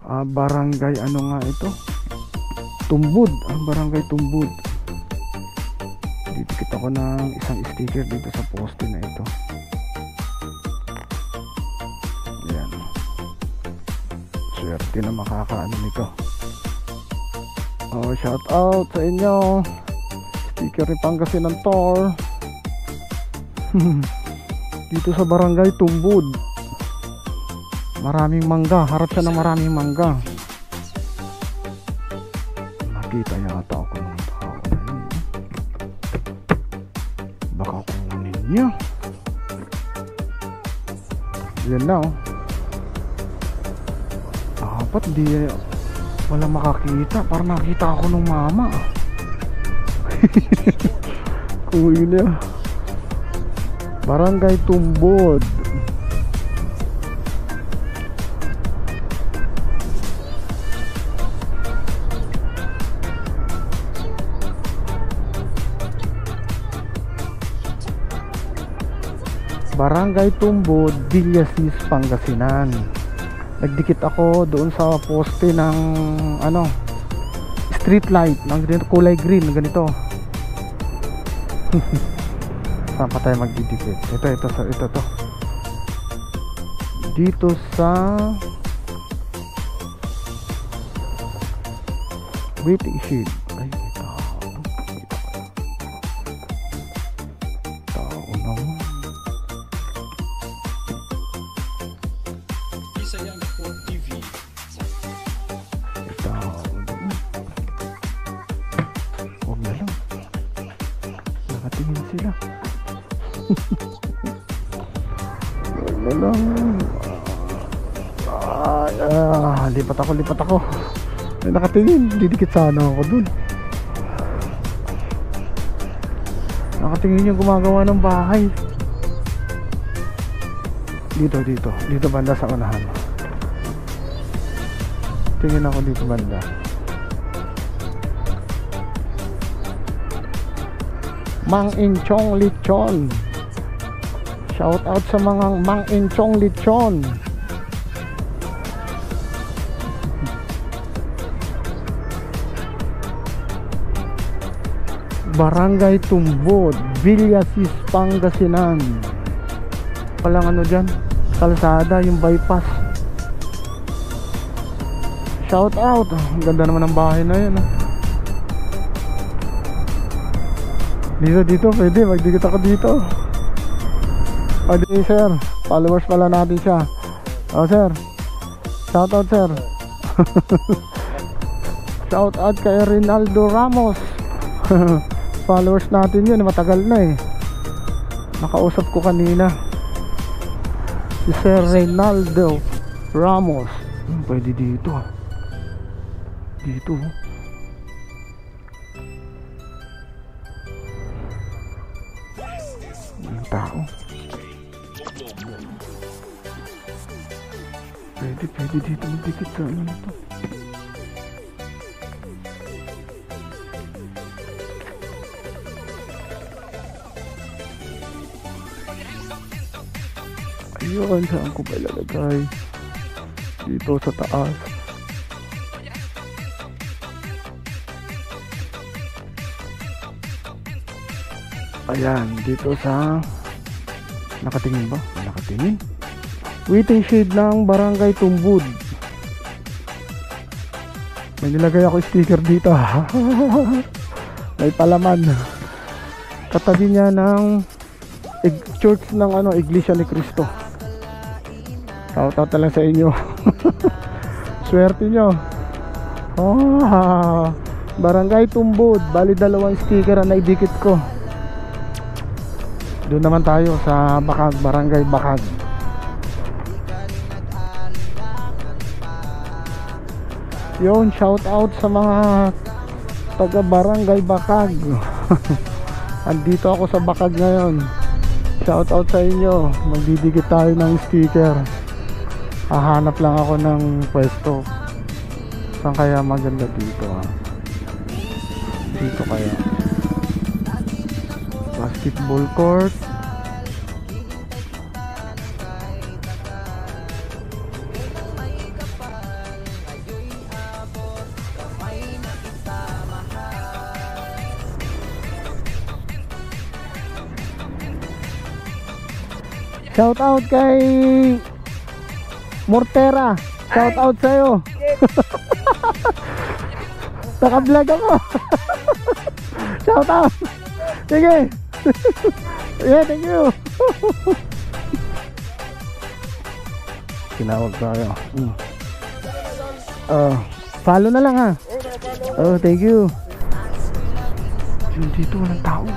Barangay ano nga ito? Tumbud. Barangay Tumbud. Didikit ako ng isang sticker dito sa poste na ito. Ayan. Swerte na makakaano nito. Shout out sa inyo. Sticker ni Pangasinan Tor. Dito sa Barangay Tumbud. Maraming mangga. Harap siya ng maraming mangga. Nakita yata ako ng tao. Baka kunin niya. Yan na oh. Dapat di wala makakita. Para nakita ako ng mama. Kunin niya. Barangay Tumbud. Barangay Tumbud, Villasis, Pangasinan. Nagdikit ako doon sa poste ng ano, street light ng kulay green ganito. Saan pa tayo magdidikit? Ito to. Dito sa waiting shed. Ay, tao naman. Isayang Sport TV. Huwag na lang. Nakatingin sila. Huwag na lang. Lipat ako. Ay, nakatingin. Didikit sana ako dun. Nakatingin yung gumagawa ng bahay. Dito banda sa unahan. Tingin ako dito banda. Mang Inchong Lechon. Shout out sa mga Mang Inchong Lechon. Barangay Tumbud, Villasis, Pangasinan. Palang ano dyan, kalsada, yung bypass. Shout out. Ang ganda naman ng bahay na yun. Dito, pwede. Magdikit ako dito. Pwede, sir. Followers pala natin siya. Sir. Shout out, sir. Shout out kay Rinaldo Ramos. Followers natin yun. Matagal na eh. Nakausap ko kanina. Si Sir Rinaldo Ramos. Pwede dito. Dito. Yung tao. Pwede dito magdikit sa ano ito. Ayun, saan ko ba ilalagay? Dito sa taas. Ayan, dito sa nakatingin ba? Nakatingin. Waiting shed ng Barangay Tumbud. May nilagay ako sticker dito. May palaman. Katabi niya ng church ng ano, Iglesia ni Cristo. Shout-out na lang sa inyo. Swerte nyo. Barangay Tumbud. Bali 2 sticker na naidikit ko. Doon naman tayo sa Bakag, Barangay Bakag. Yun, shout out sa mga taga Barangay Bakag. Andito ako sa Bakag ngayon. Shout out sa inyo. Magdidikit tayo ng sticker. Hahanap lang ako ng pwesto. Saan kaya maganda dito Dito kaya basketball court. Shout out kay Mortera. Shout out sa'yo. Naka-vlog ako. Shout out. Sige. Yeah, thank you. Tinawag tayo. Follow na lang ha. Oh, thank you. Yun, dito walang tao.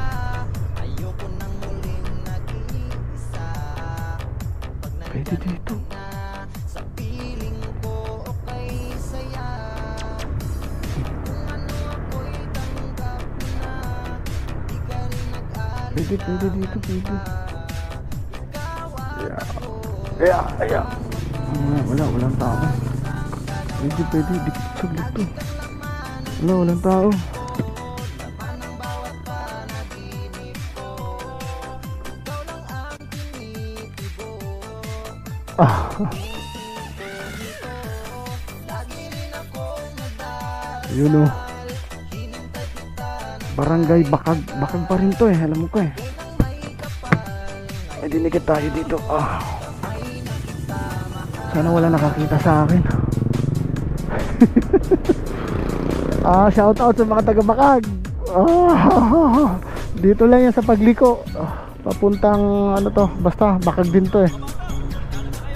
Pwede dito. Pwede dito, pwede. Yeah. Walang tao. Pwede, dikit saglit to. Walang tao. Yun o. Barangay Bakag pa rin to eh, alam mo ko eh. Ay dinikit tayo dito. Sana wala nakakita sa akin. Shout out sa mga taga Bakag. Dito lang yan sa Pagliko. Papuntang ano to, basta Bakag din to eh.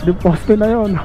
Yung poste na yon.